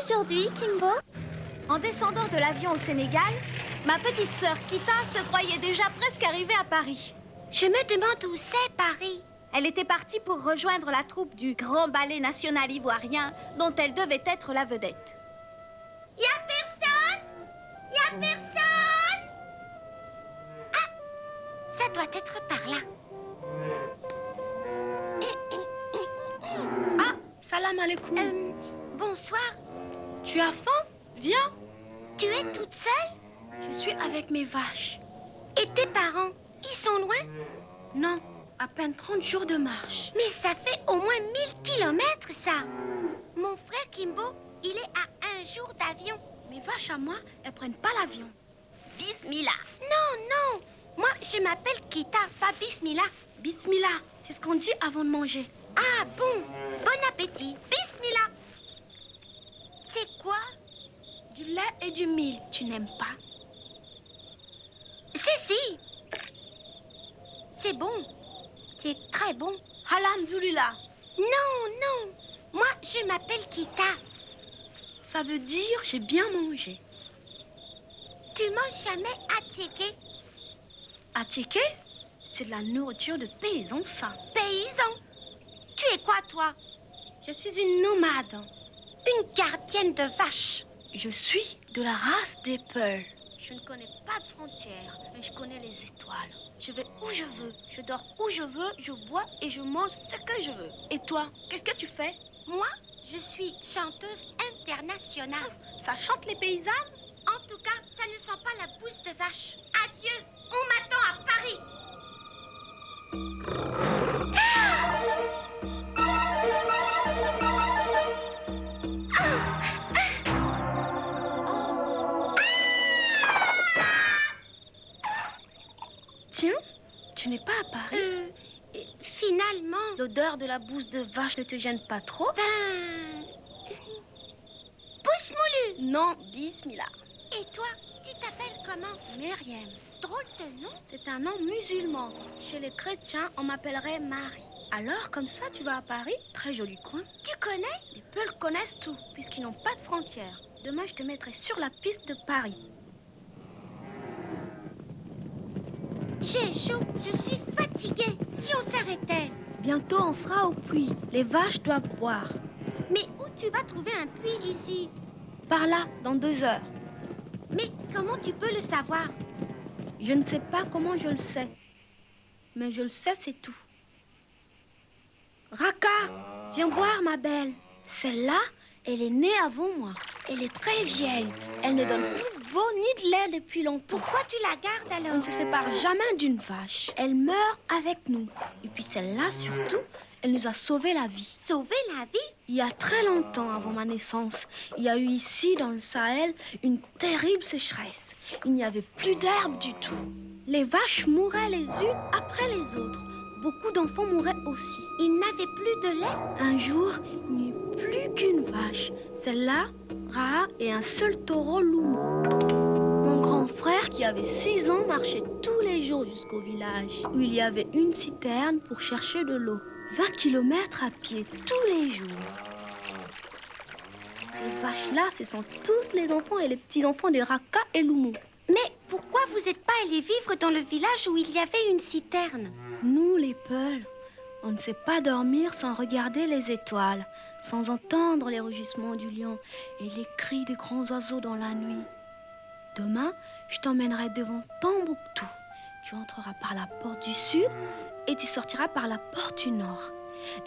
aujourd'hui, Kimbo? En descendant de l'avion au Sénégal, ma petite sœur Kita se croyait déjà presque arrivée à Paris. Je me demande où c'est, Paris. Elle était partie pour rejoindre la troupe du Grand Ballet National Ivoirien dont elle devait être la vedette. Y a personne? Y a personne? Ah, ça doit être par là. Ah, salam alaikum. Bonsoir. Tu as faim? Viens. Tu es toute seule? Je suis avec mes vaches. Et tes parents, ils sont loin? Non, à peine 30 jours de marche. Mais ça fait au moins 1000 kilomètres, ça. Mon frère Kimbo, il est à 1 jour d'avion. Mes vaches à moi, elles prennent pas l'avion. Bismillah. Non, non. Moi, je m'appelle Kita, pas Bismillah. Bismillah, c'est ce qu'on dit avant de manger. Ah bon, bon appétit. Bismillah. C'est quoi? Du lait et du mil, tu n'aimes pas? Si. C'est bon. C'est très bon. Alhamdoulilah. Non. Moi, je m'appelle Kita. Ça veut dire j'ai bien mangé. Tu manges jamais attiéké? Attiéké? C'est de la nourriture de paysan, ça. Paysan? Tu es quoi, toi? Je suis une nomade. Une gardienne de vaches. Je suis de la race des Peuls. Je ne connais pas de frontières, mais je connais les étoiles. Je vais où je veux, je dors où je veux, je bois et je mange ce que je veux. Et toi, qu'est-ce que tu fais? Moi, je suis chanteuse internationale. Ça chante les paysannes? En tout cas, ça ne sent pas la bouse de vache. Adieu, on m'attend à Paris. Tiens, tu n'es pas à Paris? Finalement... L'odeur de la bouse de vache ne te gêne pas trop? Pousse moulu. Non, bismillah. Et toi, tu t'appelles comment? Myriam. Drôle de nom. C'est un nom musulman. Chez les chrétiens, on m'appellerait Marie. Alors, comme ça, tu vas à Paris? Très joli coin. Tu connais? Les Peuls connaissent tout, puisqu'ils n'ont pas de frontières. Demain, je te mettrai sur la piste de Paris. J'ai chaud, je suis fatiguée. Si on s'arrêtait? Bientôt, on sera au puits. Les vaches doivent boire. Mais où tu vas trouver un puits ici? Par là, dans 2 heures. Mais comment tu peux le savoir? Je ne sais pas comment je le sais. Mais je le sais, c'est tout. Raka, viens boire, ma belle. Celle-là, elle est née avant moi. Elle est très vieille. Elle ne donne plus de veau ni de lait depuis longtemps. Pourquoi tu la gardes alors? On ne se sépare jamais d'une vache. Elle meurt avec nous. Et puis celle-là, surtout, elle nous a sauvé la vie. Sauver la vie? Il y a très longtemps avant ma naissance, il y a eu ici, dans le Sahel, une terrible sécheresse. Il n'y avait plus d'herbe du tout. Les vaches mouraient les unes après les autres. Beaucoup d'enfants mouraient aussi. Il n'avait plus de lait? Un jour, il n'y eut plus qu'une vache. Celle-là, Raha, et un seul taureau, Loumou. Mon grand frère, qui avait 6 ans, marchait tous les jours jusqu'au village, où il y avait une citerne pour chercher de l'eau. 20 kilomètres à pied, tous les jours. Ces vaches-là, ce sont tous les enfants et les petits-enfants de Raka et Loumou. Mais pourquoi vous n'êtes pas allés vivre dans le village où il y avait une citerne? Nous, les Peuls, on ne sait pas dormir sans regarder les étoiles, sans entendre les rugissements du lion et les cris des grands oiseaux dans la nuit. Demain, je t'emmènerai devant Tombouctou. Tu entreras par la porte du sud et tu sortiras par la porte du nord.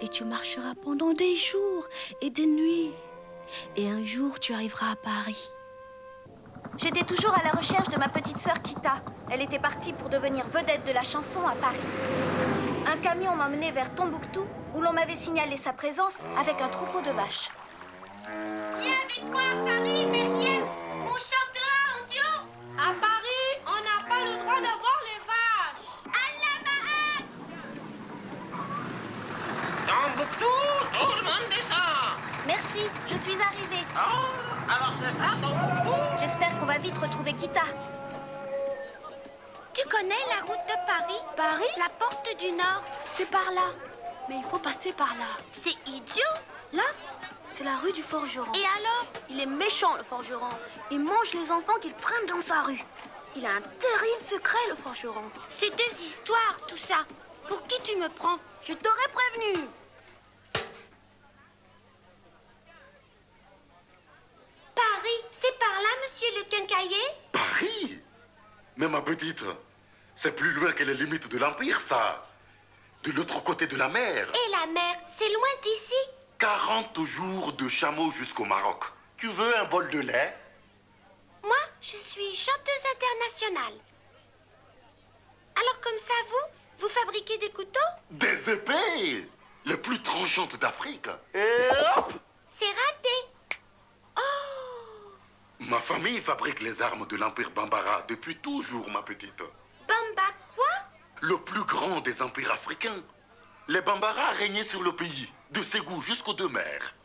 Et tu marcheras pendant des jours et des nuits. Et un jour, tu arriveras à Paris. J'étais toujours à la recherche de ma petite sœur Kita. Elle était partie pour devenir vedette de la chanson à Paris. Un camion m'a mené vers Tombouctou, où l'on m'avait signalé sa présence avec un troupeau de vaches. Viens avec moi à Paris, Myriam. On chantera en duo. À Paris, on n'a pas le droit d'avoir les vaches. Allah Mahak. Tombouctou, tout le monde descend. Merci, je suis arrivée. Oh, alors c'est ça, Tombouctou? J'espère qu'on va vite retrouver Kita. Tu connais la route de Paris? Paris? La porte du Nord. C'est par là. Mais il faut passer par là. C'est idiot. Là, C'est la rue du forgeron. Et alors? Il est méchant, le forgeron. Il mange les enfants qu'il traîne dans sa rue. Il a un terrible secret, le forgeron. C'est des histoires, tout ça. Pour qui tu me prends? Je t'aurais prévenu. Paris, c'est par là, monsieur le quincaillier? Paris? Mais ma petite, c'est plus loin que les limites de l'Empire, ça. De l'autre côté de la mer. Et la mer, c'est loin d'ici? 40 jours de chameau jusqu'au Maroc. Tu veux un bol de lait? Moi, je suis chanteuse internationale. Alors comme ça, vous fabriquez des couteaux? Des épées, les plus tranchantes d'Afrique. Et hop! C'est raté. Oh! Ma famille fabrique les armes de l'Empire Bambara depuis toujours, ma petite. Bamba quoi? Le plus grand des empires africains. Les Bambara régnaient sur le pays, de Ségou jusqu'aux deux mers.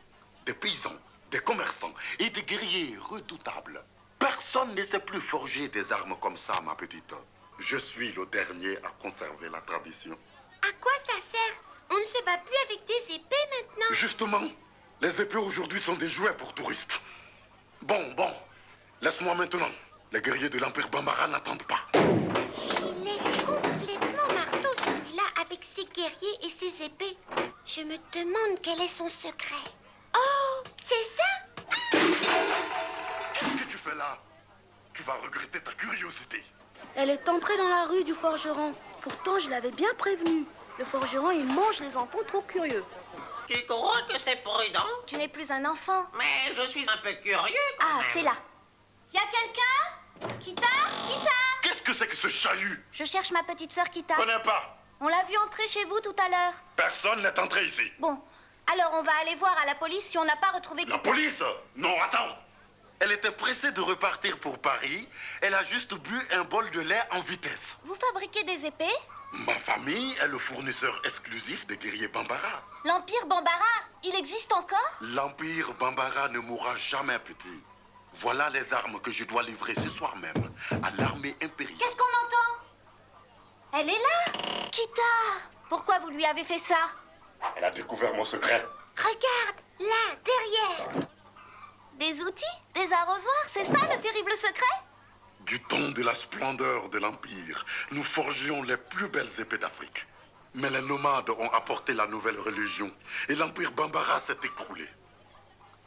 Des paysans, des commerçants et des guerriers redoutables. Personne ne sait plus forger des armes comme ça, ma petite. Je suis le dernier à conserver la tradition. À quoi ça sert? On ne se bat plus avec des épées maintenant. Justement, les épées aujourd'hui sont des jouets pour touristes. Bon, laisse-moi maintenant. Les guerriers de l'Empire Bambara n'attendent pas. Il est complètement marteau, celui-là, avec ses guerriers et ses épées. Je me demande quel est son secret. Oh, c'est ça? Qu'est-ce que tu fais là? Tu vas regretter ta curiosité. Elle est entrée dans la rue du forgeron. Pourtant, je l'avais bien prévenu. Le forgeron, il mange les enfants trop curieux. Tu crois que c'est prudent? Tu n'es plus un enfant. Mais je suis un peu curieux quand Ah, même. c'est là. Y a quelqu'un? Kita? Qu'est-ce que c'est que ce chahut? Je cherche ma petite sœur Kita. Connais pas. On l'a vue entrer chez vous tout à l'heure. Personne n'est entré ici. Bon, alors on va aller voir à la police si on n'a pas retrouvé La Kita. police? Non, attends. Elle était pressée de repartir pour Paris. Elle a juste bu un bol de lait en vitesse. Vous fabriquez des épées? Ma famille est le fournisseur exclusif des guerriers Bambara. L'Empire Bambara, il existe encore? L'Empire Bambara ne mourra jamais, petit. Voilà les armes que je dois livrer ce soir même à l'armée impériale. Qu'est-ce qu'on entend? Elle est là! Kita! Pourquoi vous lui avez fait ça? Elle a découvert mon secret. Regarde, là, derrière. Des outils? Des arrosoirs? C'est ça le terrible secret? Du temps de la splendeur de l'Empire, nous forgions les plus belles épées d'Afrique. Mais les nomades ont apporté la nouvelle religion et l'Empire Bambara s'est écroulé.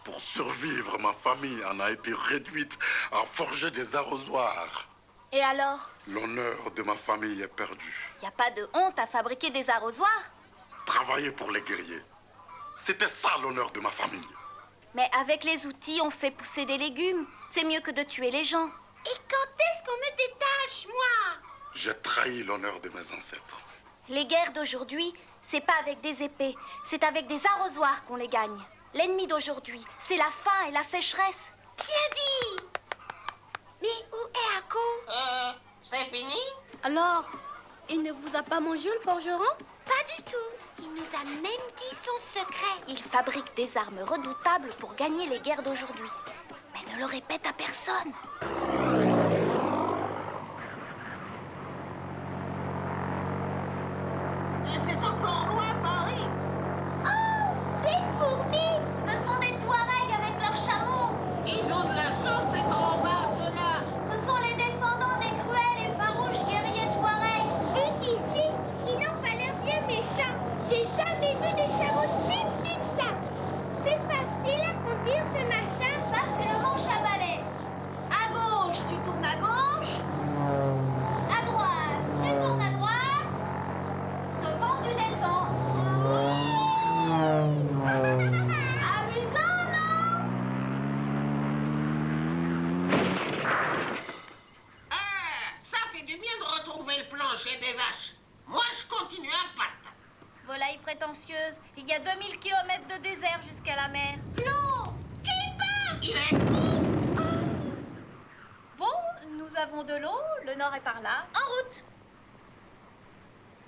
Pour survivre, ma famille en a été réduite à forger des arrosoirs. Et alors? L'honneur de ma famille est perdu. Y a pas de honte à fabriquer des arrosoirs? Travailler pour les guerriers, c'était ça l'honneur de ma famille. Mais avec les outils, on fait pousser des légumes. C'est mieux que de tuer les gens. Et quand est-ce qu'on me détache, moi? J'ai trahi l'honneur de mes ancêtres. Les guerres d'aujourd'hui, c'est pas avec des épées, c'est avec des arrosoirs qu'on les gagne. L'ennemi d'aujourd'hui, c'est la faim et la sécheresse. Bien dit. Mais où est Ako? C'est fini? Alors, il ne vous a pas mangé, le forgeron? Pas du tout. Il nous a même dit son secret. Il fabrique des armes redoutables pour gagner les guerres d'aujourd'hui. Mais ne le répète à personne. C'est encore loin, Paris. Des fourmis. Ce sont des Touaregs avec leurs chameaux. Ils ont de la chance d'être en bas, ceux-là. Ce sont les descendants des cruels et farouches guerriers Touaregs. Et ici, ils n'ont pas l'air bien méchants. J'ai jamais vu des chameaux si petits que ça. C'est facile à conduire ce machin. Ça, c'est le manche à balai. À gauche, tu tournes à gauche. À droite, tu tournes à droite. Devant, tu descends. Amusant, non? Ça fait du bien de retrouver le plancher des vaches. Moi, je continue à patte. Volaille prétentieuse, il y a 2000 kilomètres de désert jusqu'à la mer. L'eau. Qui part? Il est fou. Bon, nous avons de l'eau, le nord est par là. En route!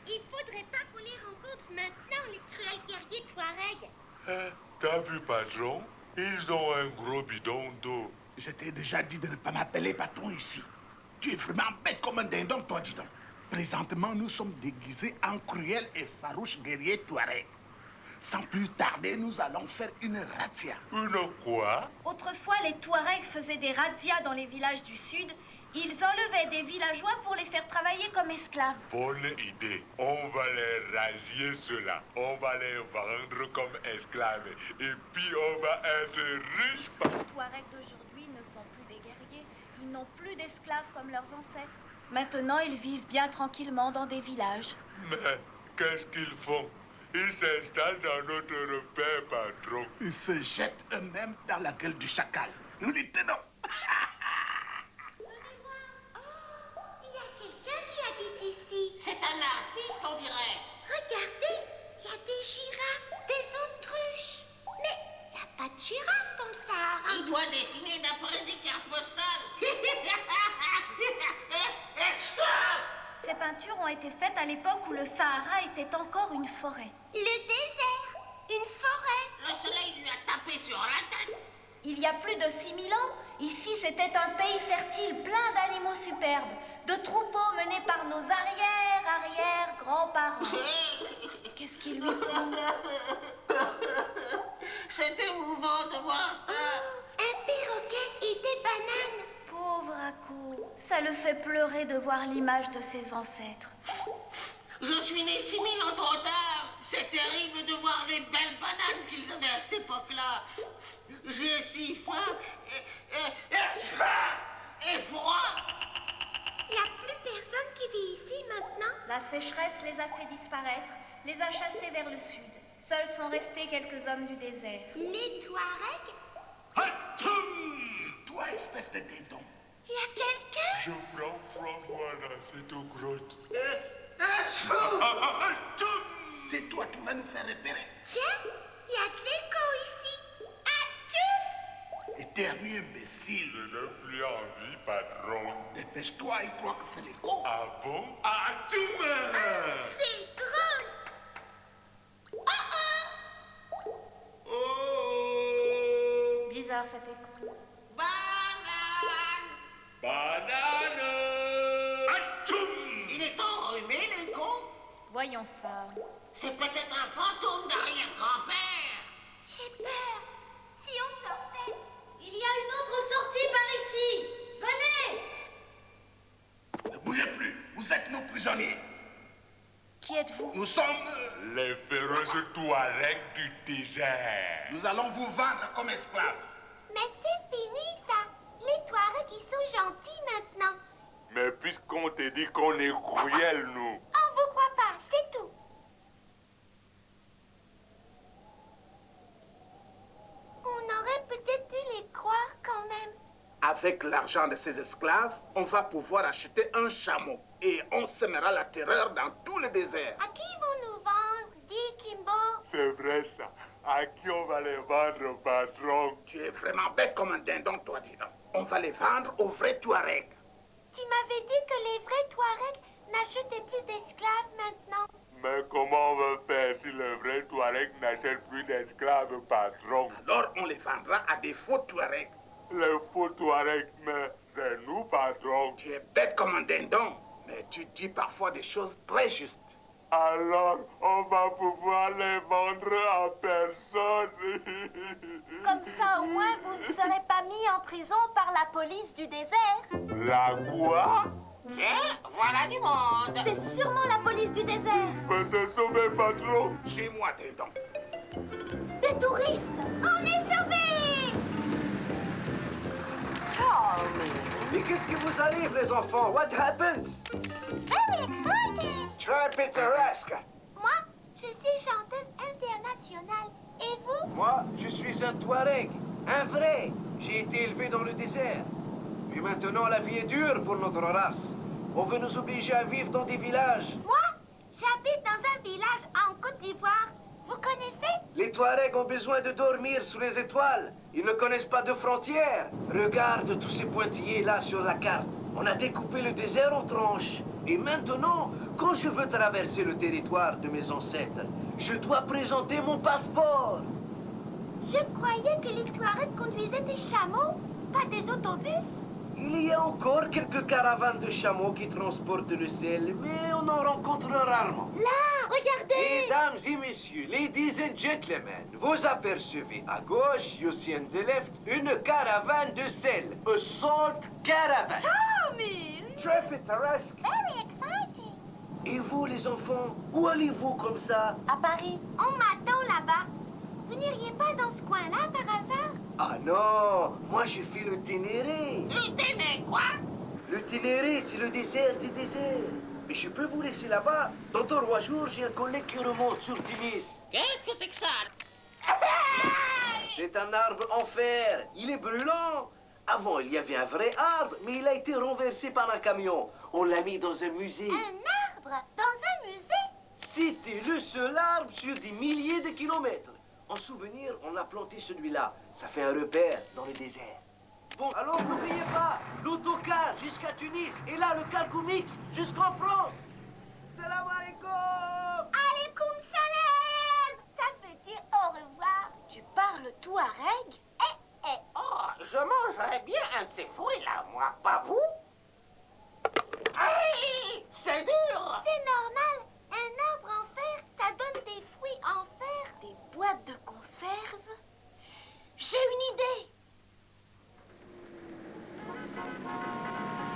Il faudrait pas qu'on les rencontre maintenant, les cruels guerriers Touaregs. T'as vu, patron? Ils ont un gros bidon d'eau. Je t'ai déjà dit de ne pas m'appeler patron ici. Tu es vraiment bête comme un dindon, toi, dis donc. Présentement, nous sommes déguisés en cruels et farouches guerriers Touaregs. Sans plus tarder, nous allons faire une razzia. Une quoi? Autrefois, les Touaregs faisaient des razzias dans les villages du sud. Ils enlevaient des villageois pour les faire travailler comme esclaves. Bonne idée. On va les rasier ceux-là. On va les vendre comme esclaves. Et puis on va être riches. Les Touaregs d'aujourd'hui ne sont plus des guerriers. Ils n'ont plus d'esclaves comme leurs ancêtres. Maintenant, ils vivent bien tranquillement dans des villages. Mais qu'est-ce qu'ils font? Ils s'installent dans notre paix, patron. Ils se jettent eux-mêmes dans la gueule du chacal. Nous les tenons. Il y a quelqu'un qui habite ici. C'est un artiste, on dirait. Regardez, il y a des girafes, des autruches. Mais il n'y a pas de girafes dans le Sahara. Il doit dessiner d'après des cartes postales. Ces peintures ont été faites à l'époque où le Sahara était encore une forêt. Le désert, une forêt. Le soleil lui a tapé sur la tête. Il y a plus de 6000 ans, ici c'était un pays fertile plein d'animaux superbes, de troupeaux menés par nos arrière-grands-parents. Qu'est-ce qu'il lui faut? C'est émouvant de voir ça. Un perroquet et des bananes. Pauvre Ako, ça le fait pleurer de voir l'image de ses ancêtres. Je suis né 6000 ans trop tard. C'est terrible de voir les belles bananes qu'ils avaient à cette époque-là. J'ai si faim et froid. Il n'y a plus personne qui vit ici maintenant. La sécheresse les a fait disparaître, les a chassés vers le sud. Seuls sont restés quelques hommes du désert. Les Touaregs. Et toi, espèce de dindon. Il y a quelqu'un. Je prends froid dans cette grotte. Tais-toi, tu vas nous faire repérer. Tiens, il y a de l'écho ici. Atchoum! Éternue imbécile. Je n'ai plus envie, patron. Dépêche-toi, il croit que c'est l'écho. Ah bon? Ah, tu me... C'est drôle. Oh! Bizarre cet écho. Banane. Banane! Atchoum! Il est enrhumé, l'écho. Voyons ça. C'est peut-être un fantôme d'arrière-grand-père. J'ai peur. Si on sortait. Il y a une autre sortie par ici. Venez! Ne bougez plus. Vous êtes nos prisonniers. Qui êtes-vous? Nous sommes... Les féroces Touaregs du désert. Nous allons vous vendre comme esclaves. Mais c'est fini ça. Les Touaregs, ils sont gentils maintenant. Mais puisqu'on te dit qu'on est cruels, nous. On vous croit pas, c'est tout. On aurait peut-être dû les croire quand même. Avec l'argent de ces esclaves, on va pouvoir acheter un chameau. Et on sèmera la terreur dans tout le désert. À qui vont nous vendre, dit Kimbo? C'est vrai ça. À qui on va les vendre, patron? Tu es vraiment bête comme un dindon, toi, dis donc. On va les vendre aux vrais Touaregs. Tu m'avais dit que les vrais Touaregs n'achetaient plus d'esclaves maintenant. Mais comment on va faire si le vrai Touareg n'achète plus d'esclaves, patron? Alors on les vendra à des faux Touaregs. Les faux Touaregs, mais c'est nous, patron. Tu es bête comme un dindon, mais tu dis parfois des choses très justes. Alors, on va pouvoir les vendre à personne. Comme ça, au moins, vous ne serez pas mis en prison par la police du désert. La quoi? Voilà du monde. C'est sûrement la police du désert. Faut se sauver, patron. Suis-moi, dindon. Des touristes. On est sauvés! Mais qu'est-ce qui vous arrive, les enfants? What happens? Very exciting! Très pittoresque. Moi, je suis chanteuse internationale. Et vous? Moi, je suis un Touareg, un vrai. J'ai été élevé dans le désert. Et maintenant, la vie est dure pour notre race. On veut nous obliger à vivre dans des villages. Moi, j'habite dans un village en Côte d'Ivoire. Vous connaissez? Les Touaregs ont besoin de dormir sous les étoiles. Ils ne connaissent pas de frontières. Regarde tous ces pointillés là sur la carte. On a découpé le désert en tranches. Et maintenant, quand je veux traverser le territoire de mes ancêtres, je dois présenter mon passeport. Je croyais que les Touaregs conduisaient des chameaux, pas des autobus. Il y a encore quelques caravanes de chameaux qui transportent le sel, mais on en rencontre rarement. Là, regardez! Mesdames et messieurs, ladies and gentlemen, vous apercevez à gauche, you see on the left, une caravane de sel. A salt caravan. Charming! Très pittoresque. Very exciting! Et vous, les enfants, où allez-vous comme ça? À Paris. On m'attend là-bas. Vous n'iriez pas dans ce coin-là par hasard? Ah non, moi je fais le Ténéré. Le Ténéré, quoi? Le Ténéré, c'est le désert des déserts. Mais je peux vous laisser là-bas. Dans 3 jours, j'ai un collègue qui remonte sur Tunis. Qu'est-ce que c'est que ça? C'est un arbre en fer. Il est brûlant. Avant, il y avait un vrai arbre, mais il a été renversé par un camion. On l'a mis dans un musée. Un arbre dans un musée? C'était le seul arbre sur des milliers de kilomètres. En souvenir, on a planté celui-là. Ça fait un repère dans le désert. Bon, alors n'oubliez pas, l'autocar jusqu'à Tunis et là le cargo mix jusqu'en France. Salam alaikum. Alaikum salam! Ça veut dire au revoir. Tu parles touareg? Oh, je mangerais bien un de ces fruits-là, moi. Pas vous? Aïe! C'est dur! C'est normal. Un arbre en fer, ça donne des fruits en fer. Des boîtes de conserve? J'ai une idée.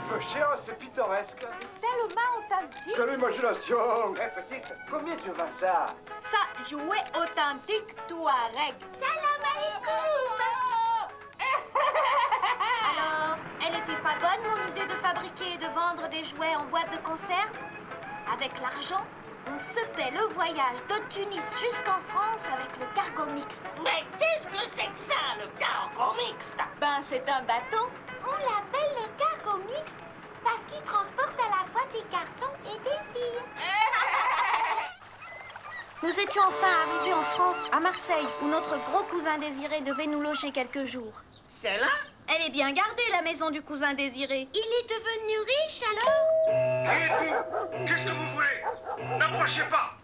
Peu cher, c'est pittoresque. Tellement authentique. Quelle imagination. Eh, petite, combien tu vas ça? Ça, jouet authentique touareg. Salam alaikum! Alors, elle était pas bonne, mon idée de fabriquer et de vendre des jouets en boîte de conserve? Avec l'argent, on se paie le voyage de Tunis jusqu'en France avec le cargo mixte. Mais qu'est-ce que c'est que ça, le cargo mixte? Ben, c'est un bateau. On l'appelle le cargo mixte parce qu'il transporte à la fois des garçons et des filles. Nous étions enfin arrivés en France, à Marseille, où notre gros cousin Désiré devait nous loger quelques jours. C'est là? Elle est bien gardée, la maison du cousin Désiré. Il est devenu riche alors? Arrêtez-vous. Qu'est-ce que vous voulez? N'approchez pas.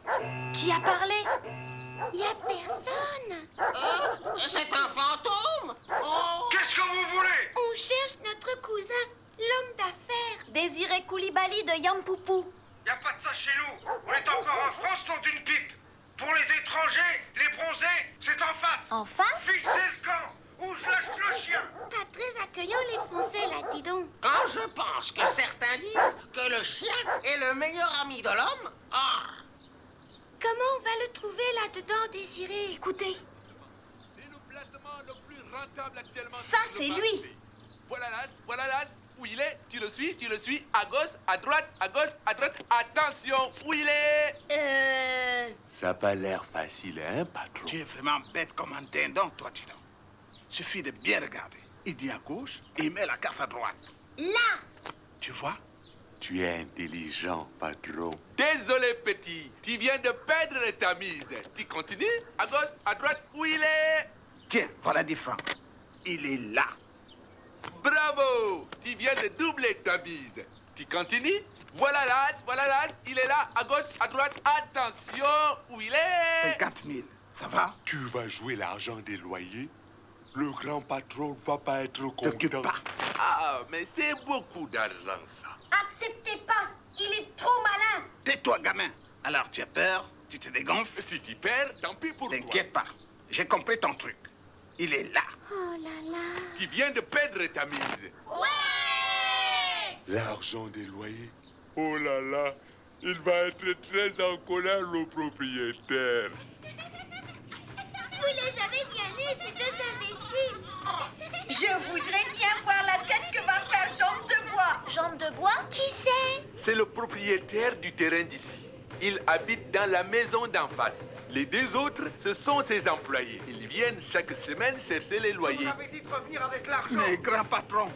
Qui a parlé? Il n'y a personne. C'est un fantôme? Oh! Qu'est-ce que vous voulez? On cherche notre cousin, l'homme d'affaires. Désiré Koulibaly de Yampoupou. Y a pas de ça chez nous. On est encore en France, nom d'une pipe. Pour les étrangers, les bronzés, c'est en face. En face? Fixez le camp, ou je lâche le chien. Pas très accueillant les Français là, dis donc. Quand je pense que certains disent que le chien est le meilleur ami de l'homme, ah! Comment on va le trouver là-dedans, Désiré? Écoutez, C'est le placement le plus rentable actuellement. Ça, sur le c'est marché. lui. Voilà l'as, où il est, tu le suis, à gauche, à droite, attention, où il est? Ça n'a pas l'air facile, hein, patron? Tu es vraiment bête comme un dindon, toi, dis donc. Suffit de bien regarder. Il dit à gauche et il met la carte à droite. Là! Tu vois? Tu es intelligent, patron. Désolé, petit, tu viens de perdre ta mise. Tu continues, à gauche, à droite, où il est? Tiens, voilà 10 francs. Il est là. Bravo, tu viens de doubler ta mise. Tu continues, voilà l'as, il est là, à gauche, à droite, attention, où il est? 50 000. Ça va? Tu vas jouer l'argent des loyers? Le grand patron ne va pas être T'occupe content. pas. Ah, mais c'est beaucoup d'argent, ça. acceptez pas. Il est trop malin. Tais-toi, gamin. Alors, tu as peur? Tu te dégonfles? Si tu perds, tant pis pour toi. T'inquiète pas. J'ai compris ton truc. Il est là. Oh là là. Tu viens de perdre ta mise. Ouais! L'argent des loyers. Oh là là, il va être très en colère, le propriétaire. Vous les avez bien eus, ces deux imbéciles. Je voudrais bien voir la tête que va faire Jambe de Bois. Jambe de Bois? Qui c'est? C'est le propriétaire du terrain d'ici. Il habite dans la maison d'en face. Les 2 autres, ce sont ses employés. Ils viennent chaque semaine chercher les Vous loyers. m'avez dit de revenir avec l'argent. Mais grand patron,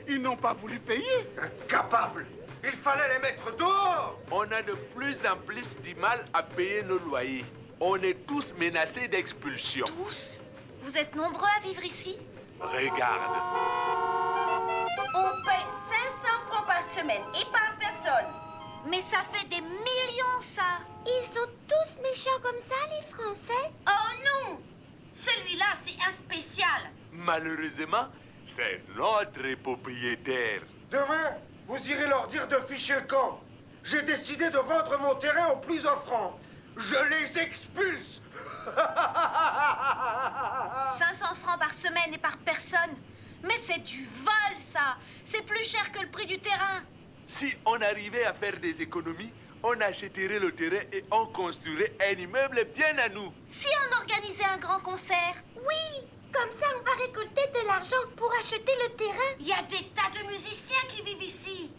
ils n'ont pas voulu payer. Incapable. Il fallait les mettre dehors. On a de plus en plus du mal à payer nos loyers. On est tous menacés d'expulsion. Tous? Vous êtes nombreux à vivre ici? Regarde. On paye 500 francs par semaine et par personne. Mais ça fait des millions, ça. Ils sont tous méchants comme ça, les Français? Oh non! Celui-là, c'est un spécial. Malheureusement, C'est notre propriétaire. Demain, vous irez leur dire de ficher le camp. J'ai décidé de vendre mon terrain au plus offrant. Je les expulse. 500 francs par semaine et par personne. Mais c'est du vol, ça. C'est plus cher que le prix du terrain. Si on arrivait à faire des économies, on achèterait le terrain et on construirait un immeuble bien à nous. Si on organisait un grand concert. Oui, comme ça on va récolter de l'argent pour acheter le terrain. Il y a des tas de musiciens qui vivent ici.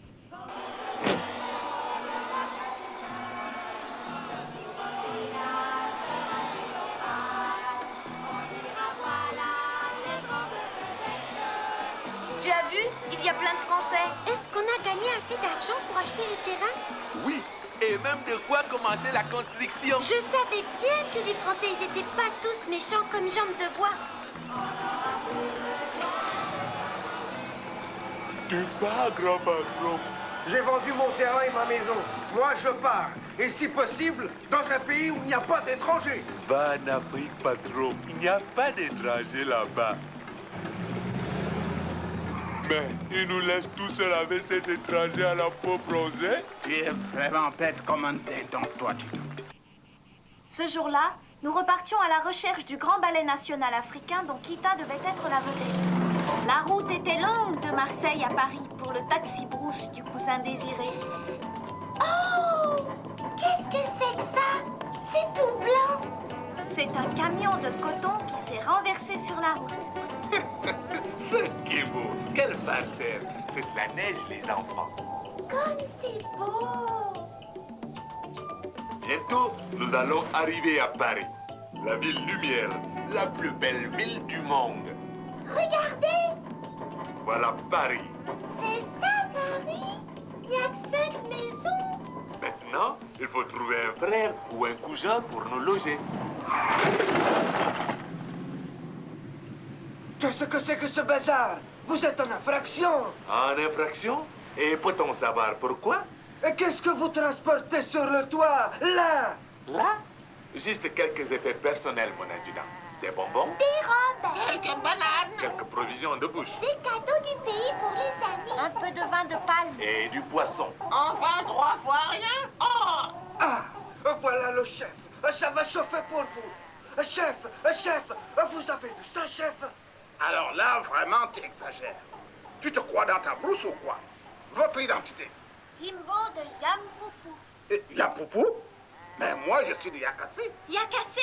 Tu as vu? Il y a plein de Français. Est-ce qu'on a gagné assez d'argent pour acheter le terrain? Oui, et même de quoi commencer la construction. Je savais bien que les Français, ils étaient pas tous méchants comme jambes de bois. Tu pars, grand patron. J'ai vendu mon terrain et ma maison. Moi, je pars. Et si possible, dans un pays où il n'y a pas d'étrangers. Va en Afrique, patron. Il n'y a pas d'étrangers là-bas. Mais il nous laisse tout seul avec cet étranger à la peau bronzée. Tu es vraiment bête comme un dédon, toi, Tito. Ce jour-là, nous repartions à la recherche du grand ballet national africain dont Kita devait être la vedette. La route était longue de Marseille à Paris pour le taxi brousse du cousin désiré. Oh! Qu'est-ce que c'est que ça? C'est tout blanc. C'est un camion de coton qui s'est renversé sur la route. C'est qui est beau. Quelle farceur. C'est de la neige, les enfants. Comme c'est beau. Bientôt, nous allons arriver à Paris. La ville lumière, la plus belle ville du monde. Regardez, Voilà Paris. c'est ça Paris. Il n'y a que 5 maisons. Maintenant, il faut trouver un frère ou un cousin pour nous loger. Qu'est-ce que c'est que ce bazar? Vous êtes en infraction. En infraction? Et peut-on savoir pourquoi? Et qu'est-ce que vous transportez sur le toit, là? Là? Juste quelques effets personnels, mon adjudant. Des bonbons, Des robes. Quelques bananes. quelques provisions de bouche Des cadeaux du pays pour les amis. Un peu de vin de palme. et du poisson. Enfin, 3 fois rien. Oh! Ah, voilà le chef. Ça va chauffer pour vous. Chef, vous avez vu ça, chef? Alors là, vraiment, tu exagères. Tu te crois dans ta brousse ou quoi? Votre identité? Kimbo de Yampoupou. Yapoupou? Mais moi, je suis de Yakassé. Yakassé?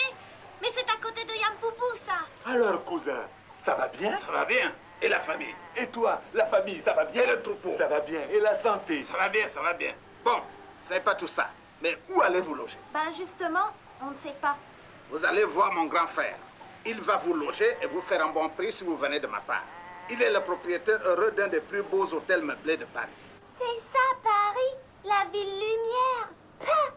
Mais c'est à côté de Yampoupou, ça. Alors, cousin, ça va bien? Ça va bien. Et la famille? Et toi, la famille, ça va bien? Et le troupeau? Ça va bien. Et la santé? Ça va bien, ça va bien. Bon, c'est pas tout ça. Mais où allez-vous loger? Ben justement, on ne sait pas. Vous allez voir mon grand frère. Il va vous loger et vous faire un bon prix si vous venez de ma part. Il est le propriétaire heureux d'un des plus beaux hôtels meublés de Paris. C'est ça Paris, la ville lumière. Pah!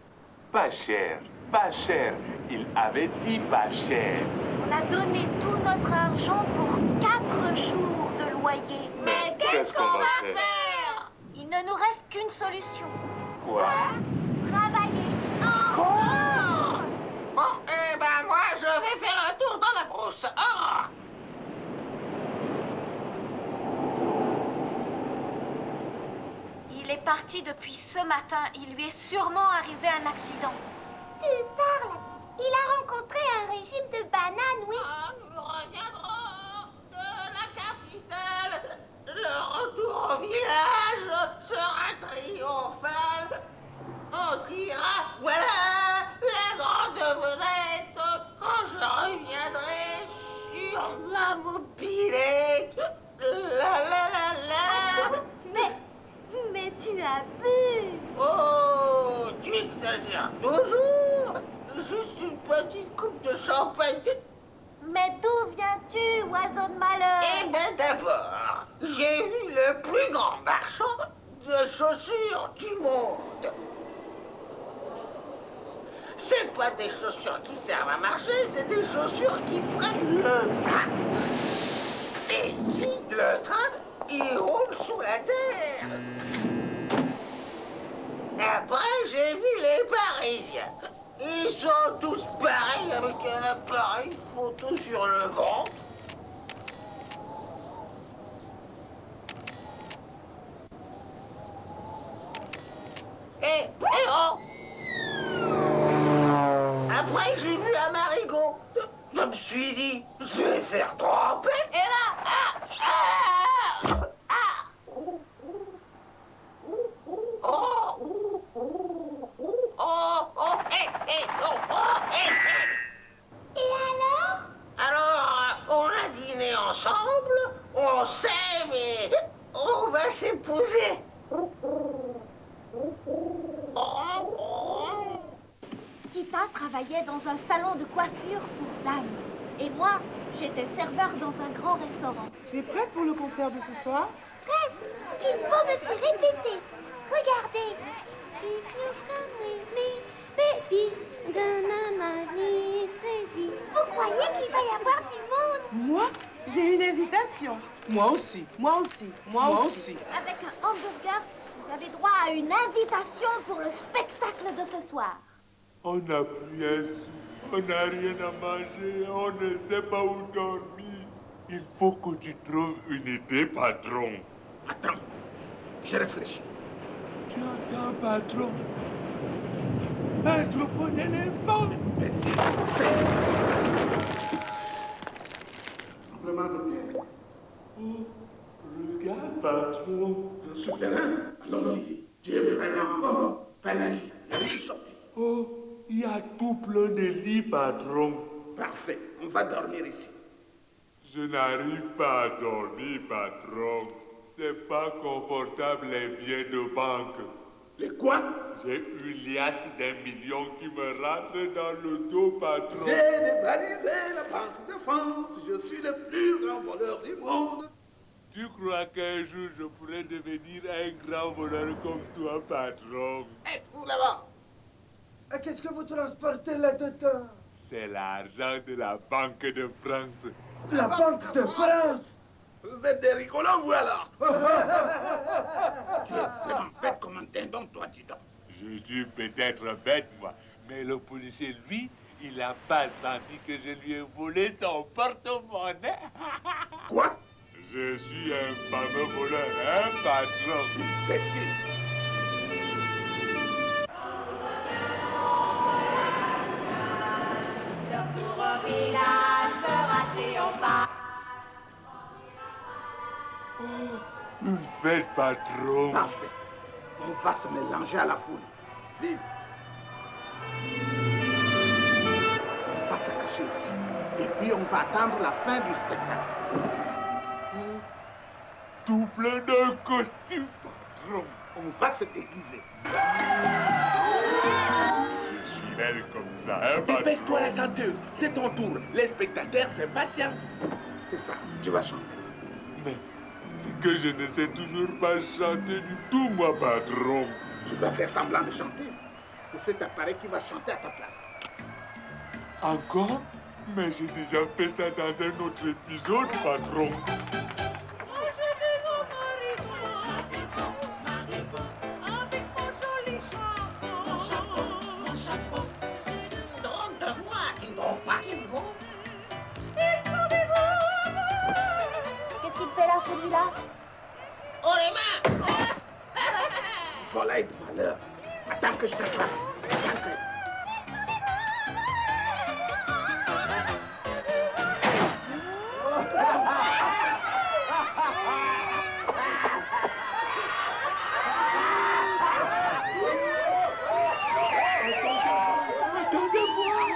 Pas cher, pas cher. Il avait dit pas cher. On a donné tout notre argent pour 4 jours de loyer. Mais qu'est-ce qu'on va faire? Il ne nous reste qu'une solution. Quoi? Travailler. Bon, eh ben moi, je vais faire un tour dans la brousse. Oh! Il est parti depuis ce matin. Il lui est sûrement arrivé un accident. Tu parles. Il a rencontré un régime de bananes, oui. Ah, nous reviendrons de la capitale. Le retour au village sera triomphal. On dira, voilà la grande vedette quand je reviendrai sur ma mobilette. La la la la. Mais tu as bu. Oh, tu exagères toujours. Juste une petite coupe de champagne. Mais d'où viens-tu, oiseau de malheur? Eh bien d'abord, j'ai vu le plus grand marchand de chaussures du monde. C'est pas des chaussures qui servent à marcher, c'est des chaussures qui prennent le train. Et si le train, il roule sous la terre. Après, j'ai vu les Parisiens. Ils sont tous pareils avec un appareil photo sur le ventre. oh! Après, j'ai vu un marigot. Je me suis dit, je vais faire tremper. Et là, Et alors? Alors, on a dîné ensemble, on s'aime et on va s'épouser. Kita travaillait dans un salon de coiffure pour dames. Et moi, j'étais serveur dans un grand restaurant. Tu es prête pour le concert de ce soir? Presque. Il faut me faire répéter. Regardez. If you come with me, baby, gonna be crazy. Vous croyez qu'il va y avoir du monde? Moi, j'ai une invitation. Moi aussi, moi aussi, moi aussi. Avec un hamburger, vous avez droit à une invitation pour le spectacle de ce soir. On n'a plus un sou, on n'a rien à manger, on ne sait pas où dormir. Il faut que tu trouves une idée, patron. Attends, je réfléchis. Tu entends, patron? Un troupeau d'éléphants. Mais si, c'est... Tremblement de terre. Oh, regarde, patron. Un souterrain. Allons-y. Tu es vraiment... Par ici, je suis sorti. Oh, il y a tout plein de lits, patron. Parfait, on va dormir ici. Je n'arrive pas à dormir, patron. C'est pas confortable les billets de banque. Les quoi? J'ai une liasse d'1 million qui me rentre dans le dos, patron. J'ai dévalisé la Banque de France. Je suis le plus grand voleur du monde. Tu crois qu'un jour je pourrais devenir un grand voleur comme toi, patron? Hé, vous là-bas! Qu'est-ce que vous transportez là-dedans? C'est l'argent de la Banque de France. La Banque de France? Vous êtes des rigolos, vous alors? Tu es vraiment bête comme un dindon, toi, dis donc. Je suis peut-être bête, moi, mais le policier, lui, il n'a pas senti que je lui ai volé son porte-monnaie. Quoi? Je suis un fameux voleur, hein, patron? Imbécile! Une fête, patron. Parfait. On va se mélanger à la foule. Vite. On va se cacher ici. Et puis on va attendre la fin du spectacle. Tout plein de costumes, patron. On va se déguiser. Je suis belle comme ça, hein, patron? Dépêche-toi, la chanteuse. C'est ton tour. Les spectateurs s'impatientent. C'est ça, tu vas chanter. Mais c'est que je ne sais toujours pas chanter du tout, moi, patron. Tu dois faire semblant de chanter. C'est cet appareil qui va chanter à ta place. Encore? Mais j'ai déjà fait ça dans un autre épisode, patron. Drôle de voix, qui ne drôle pas, qui ne drôle. Qu'est-ce qu'il fait là, celui-là? Oh, les mains! Volaille de malheur. Attends que je t'attrape. Sacré.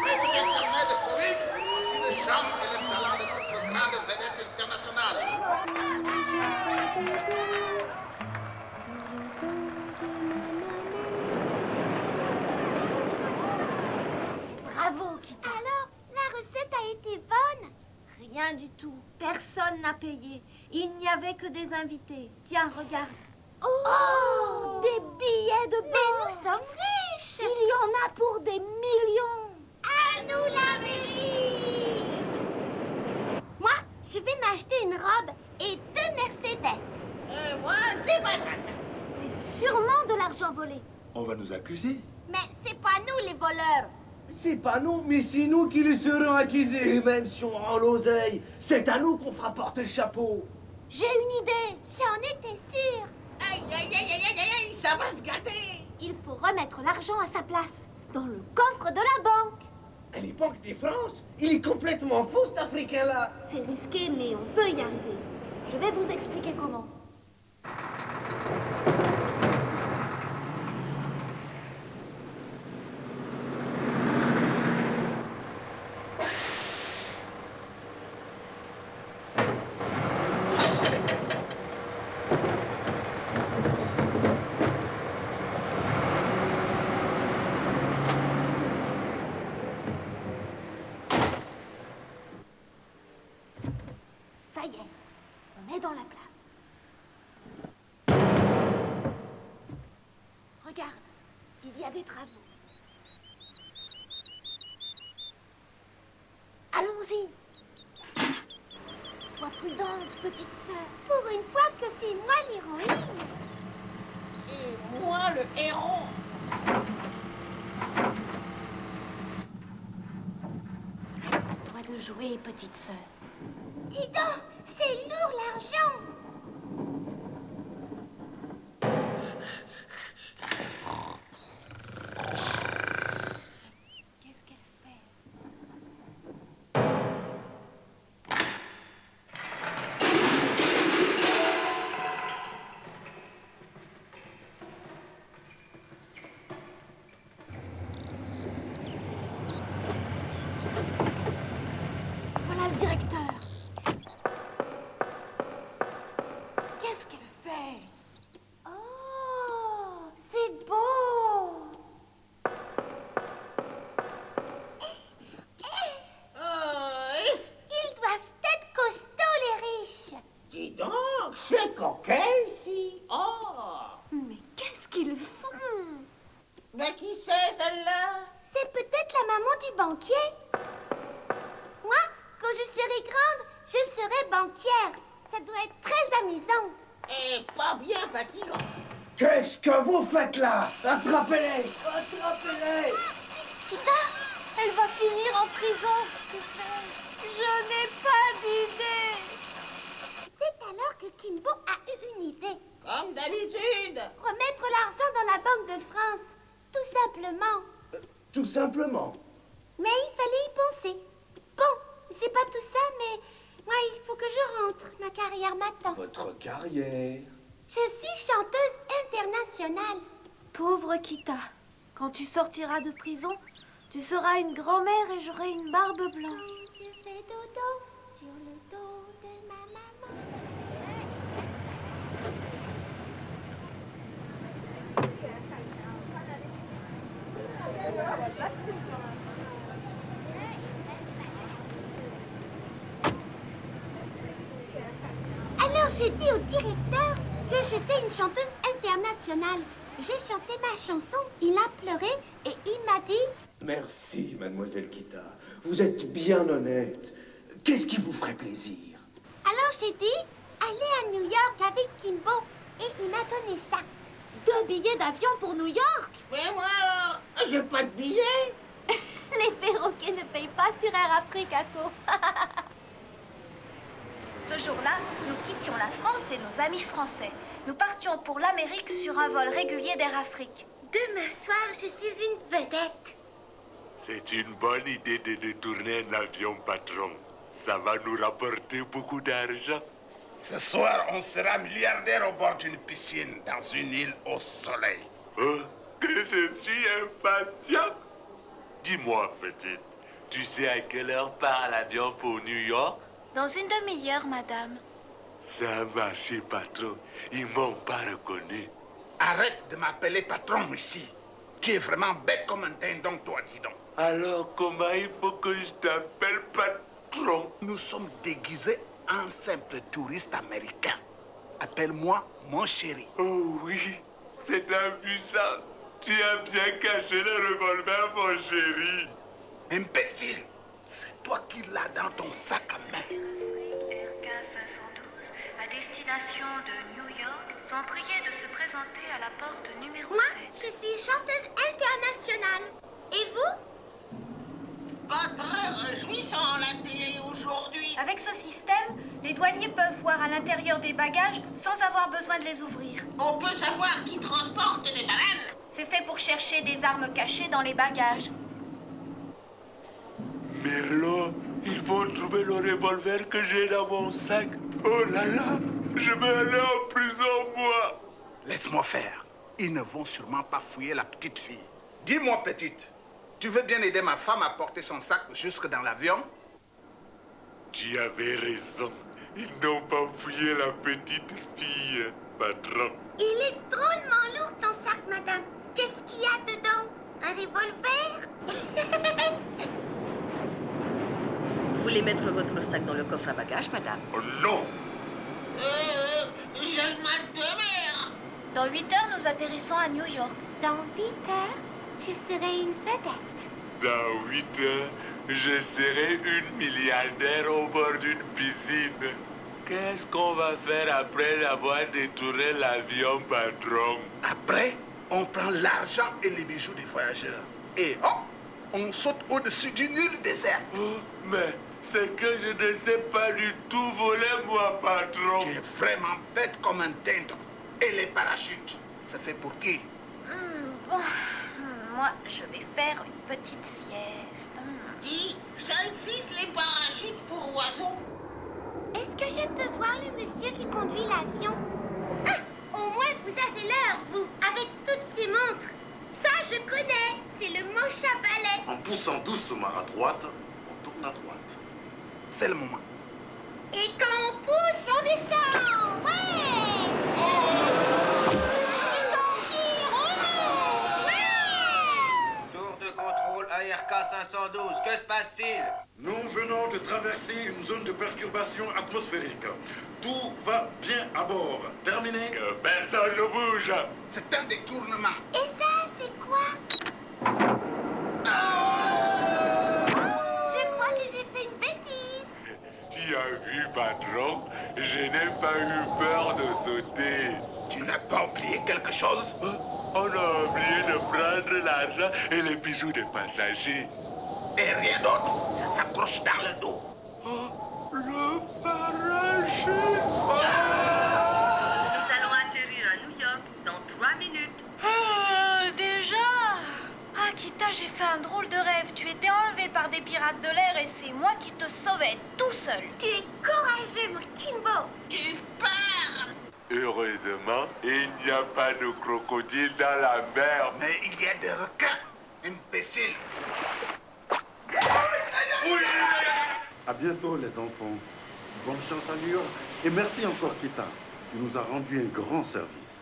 Mais c'est un carnet de courir. Voici le charme et le talent de notre grande vedette internationale. Bravo, Kita. Alors, la recette a été bonne? Rien du tout. Personne n'a payé. Il n'y avait que des invités. Tiens, regarde. Oh, Des billets de mais banque. nous sommes riches! Il y en a pour des millions. À nous l'Amérique! Moi, je vais m'acheter une robe et 2 Mercedes. Et moi, des bananes. C'est sûrement de l'argent volé. On va nous accuser. Mais c'est pas nous les voleurs. C'est pas nous, mais c'est nous qui les serons accusés. Et même si on rend l'oseille, c'est à nous qu'on fera porter le chapeau. J'ai une idée. J'en étais sûre. Aïe, aïe, aïe, aïe, aïe, aïe, ça va se gâter. Il faut remettre l'argent à sa place, dans le coffre de la banque. À l'époque de France, il est complètement fou, cet Africain-là. C'est risqué, mais on peut y arriver. Je vais vous expliquer comment. Ça y est, on est dans la place. Regarde, il y a des travaux. Allons-y. Sois prudente, petite sœur. Pour une fois que c'est moi l'héroïne. Et moi, le héros. À toi de jouer, petite sœur. Dis donc, c'est lourd l'argent. Qu'est-ce qu'elle fait? Voilà le directeur. Qu'est-ce qu'elle fait? Oh, c'est beau. Ils doivent être costauds, les riches. Dis donc, c'est coquin ici. Oh. Mais qu'est-ce qu'ils font? Mais qui c'est celle-là? C'est peut-être la maman du banquier. Moi, quand je serai grande, je serai banquière. Ça doit être très amusant. Et pas bien fatigant. Qu'est-ce que vous faites là? Attrapez-les! Attrapez-les! Tita, elle va finir en prison. Que faire? Je n'ai pas d'idée. C'est alors que Kimbo a eu une idée. Comme d'habitude. Remettre l'argent dans la Banque de France. Tout simplement. Tout simplement. Mais il fallait y penser. Bon, c'est pas tout ça, mais moi, il faut que je rentre. Ma carrière m'attend. Votre carrière. Je suis chanteuse internationale. Pauvre Kita, quand tu sortiras de prison, tu seras une grand-mère et j'aurai une barbe blanche. Quand je fais dodo sur le dos de ma maman. Alors j'ai dit au directeur que j'étais une chanteuse internationale. J'ai chanté ma chanson, il a pleuré et il m'a dit... Merci, mademoiselle Kita. Vous êtes bien honnête. Qu'est-ce qui vous ferait plaisir? Alors j'ai dit, allez à New York avec Kimbo. Et il m'a donné ça. 2 billets d'avion pour New York. Mais moi alors, j'ai pas de billet. Les perroquets ne payent pas sur Air Afrique, Ako. Ce jour-là, nous quittions la France et nos amis français. Nous partions pour l'Amérique sur un vol régulier d'Air Afrique. Demain soir, je suis une vedette. C'est une bonne idée de détourner un avion, patron. Ça va nous rapporter beaucoup d'argent. Ce soir, on sera milliardaire au bord d'une piscine, dans une île au soleil. Oh, que je suis impatient. Dis-moi, petite, tu sais à quelle heure part l'avion pour New York? Dans une demi-heure, madame. Ça a marché, patron. Ils m'ont pas reconnu. Arrête de m'appeler patron ici. Qui est vraiment bête comme un dindon, toi, dis donc. Alors, comment il faut que je t'appelle patron? Nous sommes déguisés en simple touriste américain. Appelle-moi mon chéri. Oh oui, c'est amusant. Tu as bien caché le revolver, mon chéri. Imbécile, c'est toi qui l'as dans ton sac à main. Air 512, à destination de New York, sont priés de se présenter à la porte numéro Moi, 7. je suis chanteuse internationale. Et vous? Pas très réjouissant la télé aujourd'hui. Avec ce système, les douaniers peuvent voir à l'intérieur des bagages sans avoir besoin de les ouvrir. On peut savoir qui transporte des bananes. C'est fait chercher des armes cachées dans les bagages. Merlot, il faut trouver le revolver que j'ai dans mon sac. Oh là là, je vais aller en prison, moi. Laisse-moi faire. Ils ne vont sûrement pas fouiller la petite fille. Dis-moi, petite, tu veux bien aider ma femme à porter son sac jusque dans l'avion? Tu avais raison. Ils n'ont pas fouillé la petite fille, patron. Il est drôlement lourd ton sac, madame. Qu'est-ce qu'il y a dedans? Un revolver? Vous voulez mettre votre sac dans le coffre à bagages, madame? Oh non! J'ai le mal de mer. Dans 8 heures, nous atterrissons à New York. Dans 8 heures, je serai une vedette. Dans 8 heures, je serai une milliardaire au bord d'une piscine. Qu'est-ce qu'on va faire après avoir détourné l'avion, patron? Après, on prend l'argent et les bijoux des voyageurs. Et hop, on saute au-dessus d'une île déserte. Oh, mais c'est que je ne sais pas du tout voler, moi, patron. Tu es vraiment bête comme un dindon. Et les parachutes, ça fait pour qui? Bon, moi, je vais faire une petite sieste. Dis, ça existe les parachutes pour oiseaux? Est-ce que je peux voir le monsieur qui conduit l'avion? Ah, au moins vous avez l'heure, vous, avec toutes ces montres. Ça, je connais. C'est le manche à balai. En poussant doucement à droite, on tourne à droite. C'est le moment. Et quand on pousse, on descend. Ouais! Et quand on tire, on monte. Ouais! Tour de contrôle ARK 512, que se passe-t-il? Nous venons de traverser une zone de perturbation atmosphérique. Tout va bien à bord. Terminé? Que personne ne bouge. C'est un détournement. Et ça, c'est quoi? Je crois que j'ai fait une bêtise. Tu as vu, patron? Je n'ai pas eu peur de sauter. Tu n'as pas oublié quelque chose? On a oublié de prendre l'argent et les bijoux des passagers. Et rien d'autre. Ça s'accroche dans le dos. Oh, le parachute! Nous allons atterrir à New York dans 3 minutes. Ah, déjà? Ah, Kita, j'ai fait un drôle de rêve. Tu étais enlevé par des pirates de l'air et c'est moi qui te sauvais tout seul. Tu es courageux, mon Kimbo. Tu parles. Heureusement, il n'y a pas de crocodile dans la mer. Mais il y a des requins. Imbécile. À bientôt, les enfants. Bonne chance à New York. Et merci encore, Kita. Tu nous as rendu un grand service.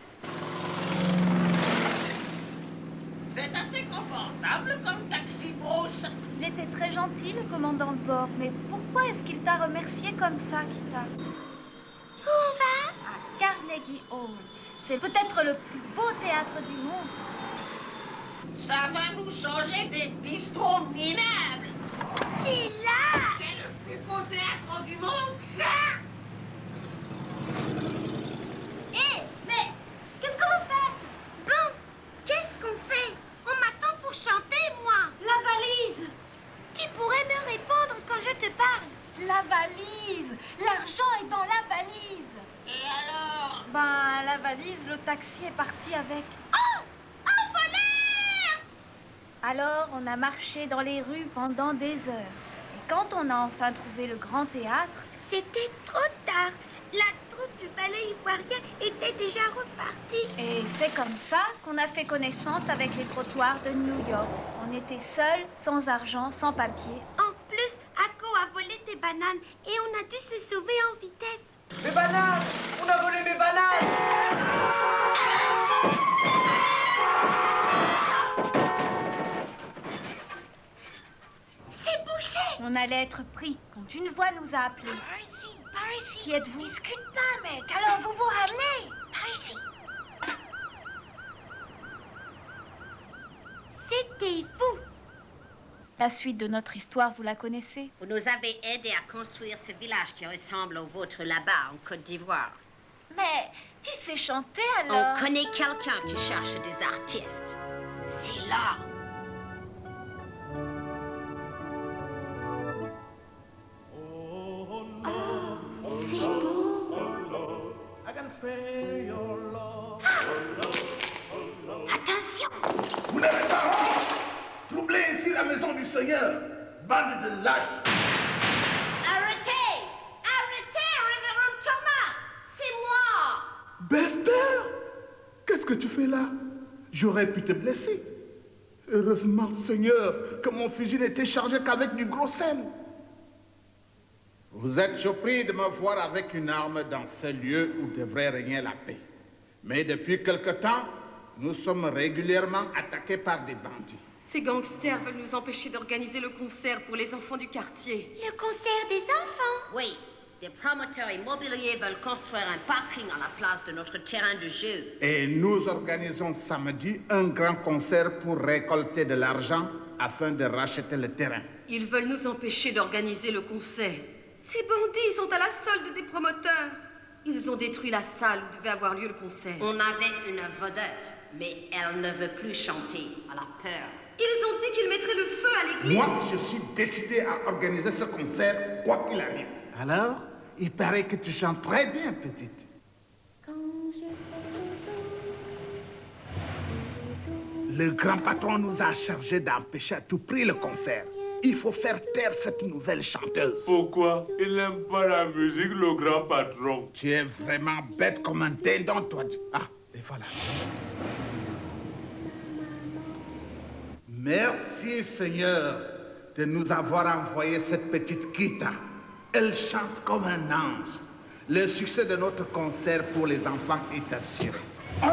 C'est assez confortable comme taxi, Bruce. Il était très gentil, le commandant de bord. Mais pourquoi est-ce qu'il t'a remercié comme ça, Kita? Où on va? À Carnegie Hall. C'est peut-être le plus beau théâtre du monde. Ça va nous changer des bistrots minables. C'est là! C'est le plus beau théâtre du monde, ça. Hé, mais qu'est-ce qu'on fait? Bon, qu'est-ce qu'on fait? On m'attend pour chanter, moi. La valise! Tu pourrais me répondre quand je te parle. La valise! L'argent est dans la valise! Et alors? Ben, la valise, le taxi est parti avec. Oh! Un voleur! Alors, on a marché dans les rues pendant des heures. Et quand on a enfin trouvé le grand théâtre, C'était trop tard. La troupe du ballet ivoirien était déjà repartie. et c'est comme ça qu'on a fait connaissance avec les trottoirs de New York. On était seuls, sans argent, sans papier. En plus, Akko a volé des bananes et on a dû se sauver en vitesse. Mes bananes! On a volé mes bananes! C'est bouché! On allait être pris quand une voix nous a appelés. Par ici. Qui êtes-vous? Discute pas, mec. Alors vous vous ramenez. Par ici. C'était vous. La suite de notre histoire, vous la connaissez? Vous nous avez aidé à construire ce village qui ressemble au vôtre là-bas, en Côte d'Ivoire. Mais tu sais chanter alors? On connaît quelqu'un qui cherche des artistes. C'est là. C'est beau. Attention. Seigneur. Bande de lâches. Arrêtez! Arrêtez, révérend Thomas! C'est moi! Bester, qu'est-ce que tu fais là? J'aurais pu te blesser. Heureusement, Seigneur, que mon fusil n'était chargé qu'avec du gros sel. Vous êtes surpris de me voir avec une arme dans ce lieu où devrait régner la paix. Mais depuis quelque temps, nous sommes régulièrement attaqués par des bandits. Ces gangsters veulent nous empêcher d'organiser le concert pour les enfants du quartier. Le concert des enfants? Oui, des promoteurs immobiliers veulent construire un parking à la place de notre terrain de jeu. Et nous organisons samedi un grand concert pour récolter de l'argent afin de racheter le terrain. Ils veulent nous empêcher d'organiser le concert. Ces bandits sont à la solde des promoteurs. Ils ont détruit la salle où devait avoir lieu le concert. On avait une vedette, mais elle ne veut plus chanter. Elle a peur. Ils ont dit qu'ils mettraient le feu à l'église. Moi, je suis décidé à organiser ce concert, quoi qu'il arrive. Alors, il paraît que tu chantes très bien, petite. Le grand patron nous a chargé d'empêcher à tout prix le concert. Il faut faire taire cette nouvelle chanteuse. Pourquoi? Il n'aime pas la musique, le grand patron. Tu es vraiment bête comme un dindon, toi. Ah, et voilà. Merci, Seigneur, de nous avoir envoyé cette petite Kita. Elle chante comme un ange. Le succès de notre concert pour les enfants est assuré. Oh!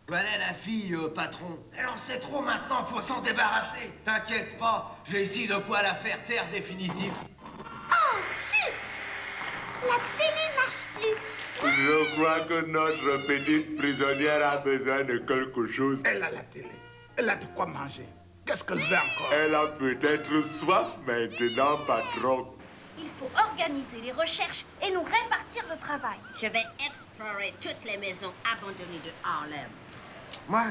Voilà la fille, patron. Elle en sait trop maintenant, faut s'en débarrasser. T'inquiète pas, j'ai ici de quoi la faire taire définitive. Oh, zut! La télé marche plus. Je crois que notre petite prisonnière a besoin de quelque chose. Elle a la télé. Elle a de quoi manger. Qu'est-ce qu'elle veut encore? Elle a peut-être soif maintenant, patron. Il faut organiser les recherches et nous répartir le travail. Je vais explorer toutes les maisons abandonnées de Harlem. Moi,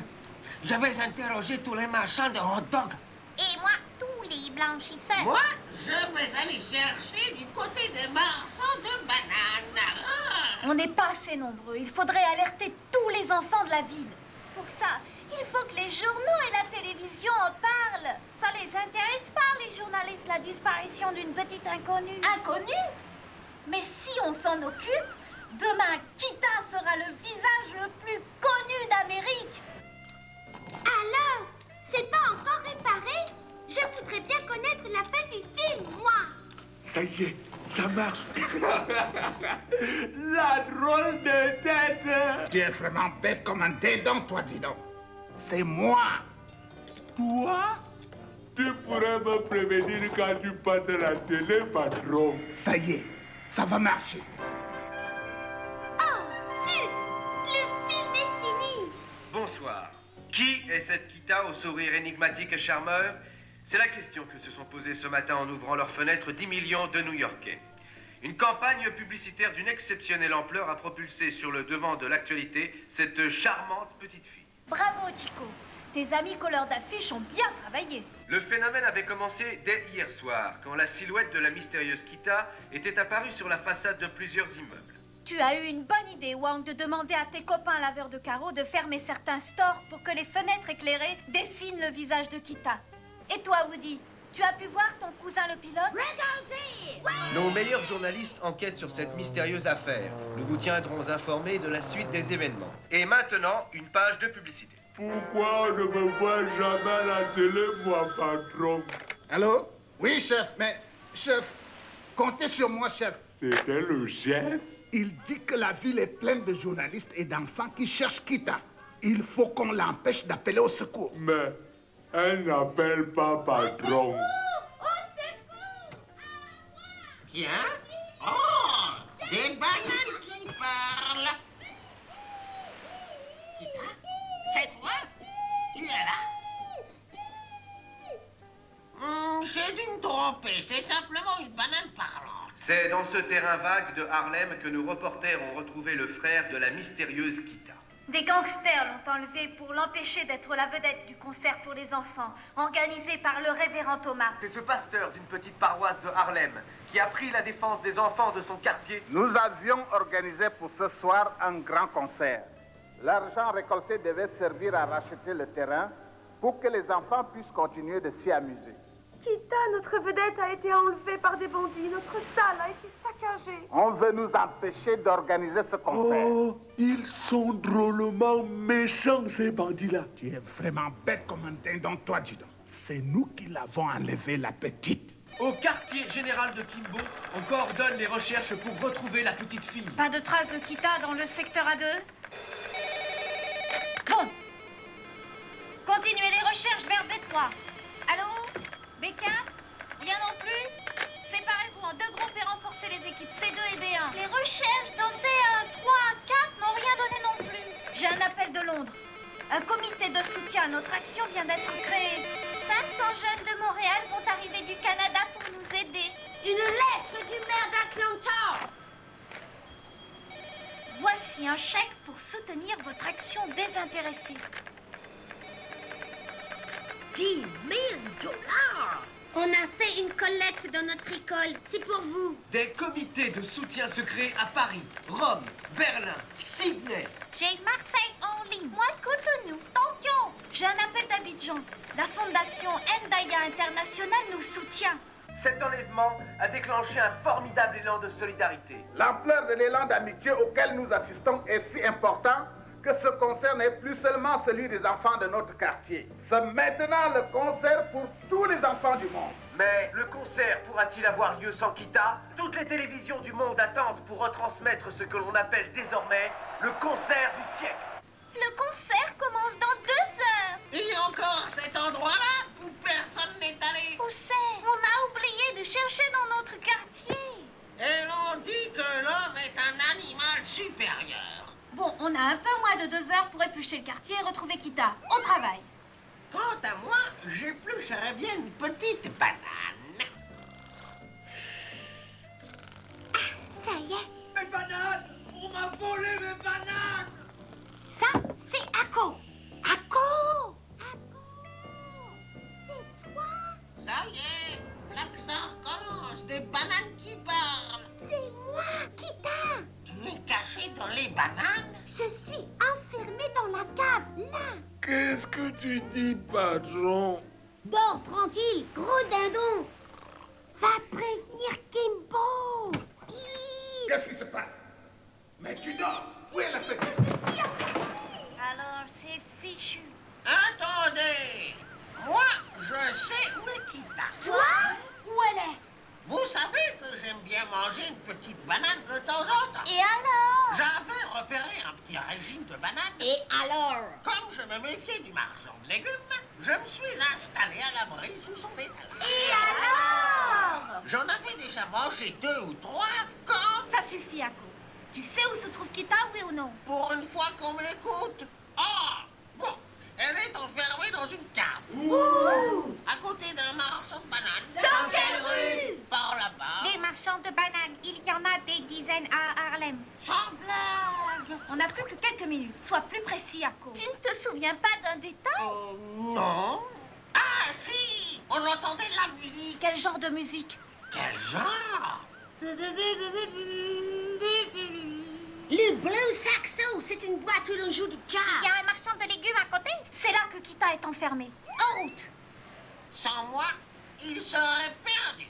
je vais interroger tous les marchands de hot dog. Et moi, tous les blanchisseurs. Moi, je vais aller chercher du côté des marchands de bananes. On n'est pas assez nombreux. Il faudrait alerter tous les enfants de la ville. Pour ça, il faut que les journaux et la télévision en parlent. Ça les intéresse pas, les journalistes, la disparition d'une petite inconnue. Inconnue? Mais si on s'en occupe, demain, Kita sera le visage le plus connu d'Amérique. Alors, c'est pas encore réparé? Je voudrais bien connaître la fin du film, moi. Ça y est, ça marche. La drôle de tête. Tu es vraiment bête comme un dindon, toi, dis donc. C'est moi. Toi? Tu pourrais me prévenir quand tu passes à la télé, patron. Ça y est, ça va marcher. Oh, zut! Le film est fini. Bonsoir. Qui est cette Kita au sourire énigmatique et charmeur? C'est la question que se sont posées ce matin en ouvrant leurs fenêtres 10 millions de New-Yorkais. Une campagne publicitaire d'une exceptionnelle ampleur a propulsé sur le devant de l'actualité cette charmante petite fille. Bravo, Chico. Tes amis colleurs d'affiches ont bien travaillé. Le phénomène avait commencé dès hier soir, quand la silhouette de la mystérieuse Kita était apparue sur la façade de plusieurs immeubles. Tu as eu une bonne idée, Wang, de demander à tes copains laveurs de carreaux de fermer certains stores pour que les fenêtres éclairées dessinent le visage de Kita. Et toi, Woody, tu as pu voir ton cousin le pilote? Regardez! Nos meilleurs journalistes enquêtent sur cette mystérieuse affaire. Nous vous tiendrons informés de la suite des événements. Et maintenant, une page de publicité. Pourquoi on ne me voit jamais à la télé, moi, patron? Allô? Oui, chef, mais... Chef, comptez sur moi, chef. C'était le chef? Il dit que la ville est pleine de journalistes et d'enfants qui cherchent Kita. Il faut qu'on l'empêche d'appeler au secours. Mais elle n'appelle pas patron. Tiens. Oh, des bananes qui parlent. Kita, c'est toi? Tu es là? J'ai dû me tromper. C'est simplement une banane parlante. C'est dans ce terrain vague de Harlem que nos reporters ont retrouvé le frère de la mystérieuse Kita. Des gangsters l'ont enlevé pour l'empêcher d'être la vedette du concert pour les enfants, organisé par le révérend Thomas. C'est ce pasteur d'une petite paroisse de Harlem qui a pris la défense des enfants de son quartier. Nous avions organisé pour ce soir un grand concert. L'argent récolté devait servir à racheter le terrain pour que les enfants puissent continuer de s'y amuser. Kita, notre vedette, a été enlevée par des bandits. Notre salle a été saccagée. On veut nous empêcher d'organiser ce concert. Oh, ils sont drôlement méchants, ces bandits-là. Tu es vraiment bête comme un dindon, toi, dis donc. C'est nous qui l'avons enlevé, la petite. Au quartier général de Kimbo, on coordonne les recherches pour retrouver la petite fille. Pas de traces de Kita dans le secteur A2? Bon. Continuez les recherches vers B3. Allô? B4? Rien non plus? Séparez-vous en 2 groupes et renforcez les équipes C2 et B1. Les recherches dans C1, 3, 4 n'ont rien donné non plus. J'ai un appel de Londres. Un comité de soutien à notre action vient d'être créé. 500 jeunes de Montréal vont arriver du Canada pour nous aider. Une lettre du maire d'Atlanta. Voici un chèque pour soutenir votre action désintéressée. 10 000 $. On a fait une collecte dans notre école. C'est pour vous. Des comités de soutien secrets à Paris, Rome, Berlin, Sydney. J'ai Marseille en ligne. Moi, Cotonou, Tokyo. J'ai un appel d'Abidjan. La fondation Ndaya International nous soutient. Cet enlèvement a déclenché un formidable élan de solidarité. L'ampleur de l'élan d'amitié auquel nous assistons est si important que ce concert n'est plus seulement celui des enfants de notre quartier. C'est maintenant le concert pour tous les enfants du monde. Mais le concert pourra-t-il avoir lieu sans Kita? Toutes les télévisions du monde attendent pour retransmettre ce que l'on appelle désormais le concert du siècle. Le concert commence dans 2 heures. Il y a encore cet endroit-là où personne n'est allé. Où c'est? On a oublié de chercher dans notre quartier. Et l'on dit que l'homme est un animal supérieur. Bon, on a un peu moins de 2 heures pour éplucher le quartier et retrouver Kita. Au travail. Quant à moi, j'éplucherais bien une petite banane. Ça y est. Mes bananes! On m'a volé mes bananes! Ça, c'est Ako. Ako! C'est toi? Ça y est, l'accent recommence, des bananes qui parlent. C'est moi, Kita. Tu es caché dans les bananes? Je suis enfermée dans la cave, là. Qu'est-ce que tu dis, patron? Dors tranquille, gros dindon. Va prévenir Kimbo. Qu'est-ce qui se passe? Mais tu dors. Où est la petite fille? Alors, c'est fichu. Attendez! Moi, je sais où est Kita. Toi? Où elle est? Vous savez que j'aime bien manger une petite banane de temps en temps. Et alors? J'avais repéré un petit régime de bananes. Et alors? Comme je me méfiais du marchand de légumes, je me suis installé à l'abri sous son étal. Et alors? J'en avais déjà mangé 2 ou 3 quand... Ça suffit, Ako. Tu sais où se trouve Kita, oui ou non? Pour une fois qu'on m'écoute. Ah! Bon, elle est enfermée dans une cave. Ouh! À côté d'un marchand de bananes. Dans quelle rue? Par là-bas. Des marchands de bananes, il y en a des dizaines à Harlem. Sans blague. On n'a plus que quelques minutes. Sois plus précis, Ako. Tu ne te souviens pas d'un détail? Non. Ah, si! On entendait la musique. Quel genre de musique? Quel genre? Le Blue Saxo, c'est une boîte où l'on joue du jazz. Il y a un marchand de légumes à côté? C'est là que Kita est enfermé. En route. Sans moi, il serait perdu.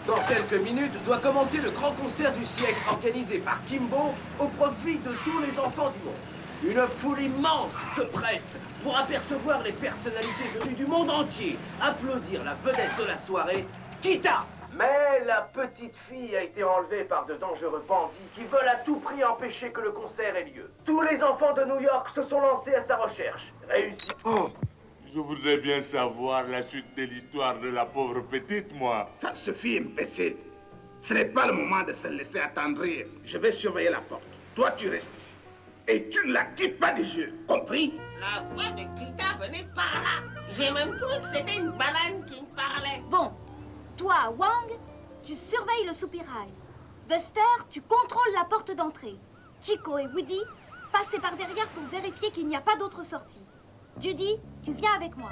Dans quelques minutes doit commencer le grand concert du siècle organisé par Kimbo au profit de tous les enfants du monde. Une foule immense se presse pour apercevoir les personnalités venues du monde entier, applaudir la vedette de la soirée, Kita. Mais la petite fille a été enlevée par de dangereux bandits qui veulent à tout prix empêcher que le concert ait lieu. Tous les enfants de New York se sont lancés à sa recherche. Réussi. Oh, je voudrais bien savoir la suite de l'histoire de la pauvre petite, moi. Ça suffit, imbécile. Ce n'est pas le moment de se laisser attendrir. Je vais surveiller la porte. Toi, tu restes ici. Et tu ne la quittes pas des yeux. Compris? La voix de Kita venait par là. J'ai même cru que c'était une banane qui me parlait. Bon, toi, Wang, tu surveilles le soupirail. Buster, tu contrôles la porte d'entrée. Chico et Woody, Passez par derrière pour vérifier qu'il n'y a pas d'autre sortie. Judy, tu viens avec moi.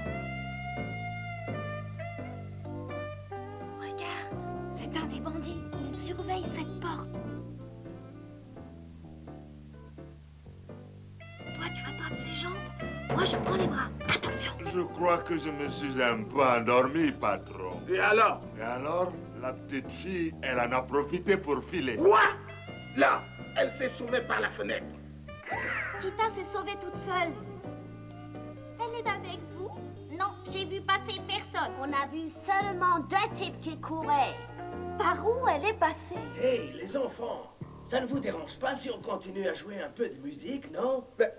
Regarde, c'est un des bandits. Il surveille cette porte. Toi, tu attrapes ses jambes. Moi, je prends les bras. Attention. Je crois que je me suis un peu endormi, patron. Et alors? Et alors, la petite fille, elle en a profité pour filer. Quoi? Là, elle s'est sauvée par la fenêtre. Kita s'est sauvée toute seule. Elle est avec vous? Non, j'ai vu passer personne. On a vu seulement 2 types qui couraient. Par où elle est passée? Hey, les enfants, ça ne vous dérange pas si on continue à jouer un peu de musique, non? Mais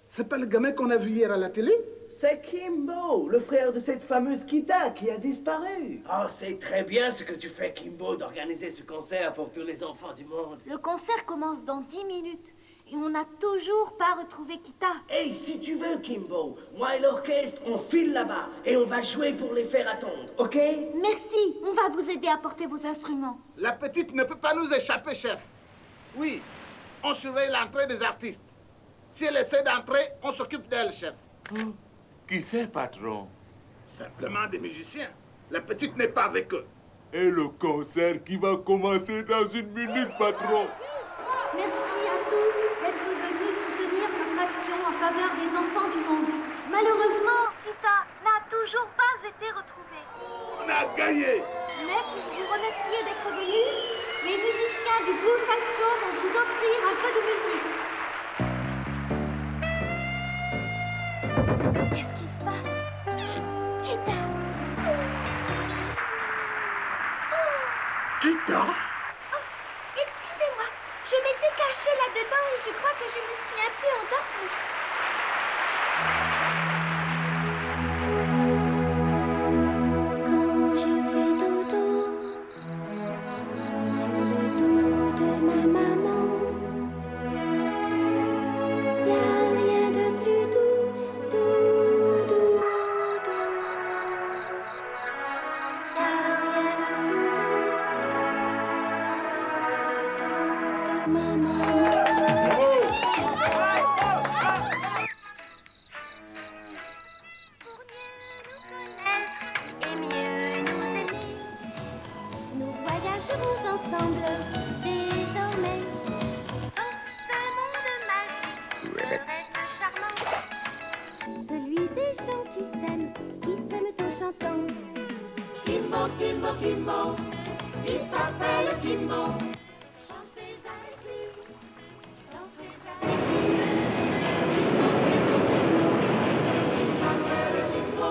c'est pas le gamin qu'on a vu hier à la télé? C'est Kimbo, le frère de cette fameuse Kita qui a disparu. Oh, c'est très bien ce que tu fais, Kimbo, d'organiser ce concert pour tous les enfants du monde. Le concert commence dans 10 minutes et on n'a toujours pas retrouvé Kita. Hey, si tu veux, Kimbo, moi et l'orchestre, on file là-bas et on va jouer pour les faire attendre, ok? Merci, on va vous aider à porter vos instruments. La petite ne peut pas nous échapper, chef. Oui, on surveille l'entrée des artistes. Si elle essaie d'entrer, on s'occupe d'elle, chef. Oh, qui c'est, patron? Simplement des musiciens. La petite n'est pas avec eux. Et le concert qui va commencer dans 1 minute, patron. Merci à tous d'être venus soutenir notre action en faveur des enfants du monde. Malheureusement, Kita n'a toujours pas été retrouvée. On a gagné! Mais pour vous remercier d'être venus, les musiciens du Blue Saxo vont vous offrir un peu de musique. Qu'est-ce qui se passe? Kita! Kita? Excusez-moi, je m'étais cachée là-dedans et je crois que je me suis un peu endormie. Quand je fais dodo sur le dos de ma maman, y a rien de plus doux, doux, doux, doux. Y a rien de plus doux de ma maman. Et mieux nous aimer, nous voyagerons ensemble désormais dans ce monde magique, ce rêve charmant, celui des gens qui s'aiment en chantant. Kimbo, Kimbo, Kimbo, il s'appelle Kimbo. Chantez avec lui, dansez avec lui. Il s'appelle Kimbo.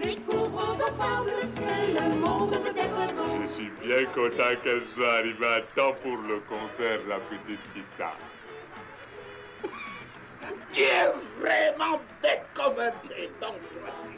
Découvrons ensemble que le monde peut être beau. Je suis bien content qu'elle soit arrivée à temps pour le concert, la petite Kita. Tu es vraiment bête comme un dédon, Voici.